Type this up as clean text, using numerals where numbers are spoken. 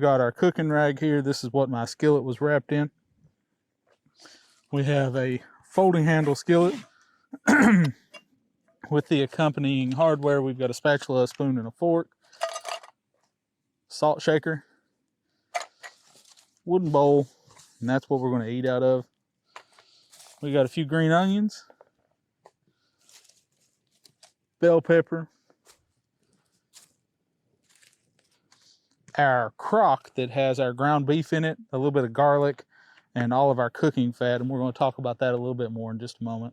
got our cooking rag here. This is what my skillet was wrapped in. We have a folding handle skillet with the accompanying hardware. We've got a spatula, a spoon, and a fork. Salt shaker. Wooden bowl. And that's what we're going to eat out of. We got a few green onions. Bell pepper. Our crock that has our ground beef in it, a little bit of garlic, and all of our cooking fat, and we're going to talk about that a little bit more in just a moment.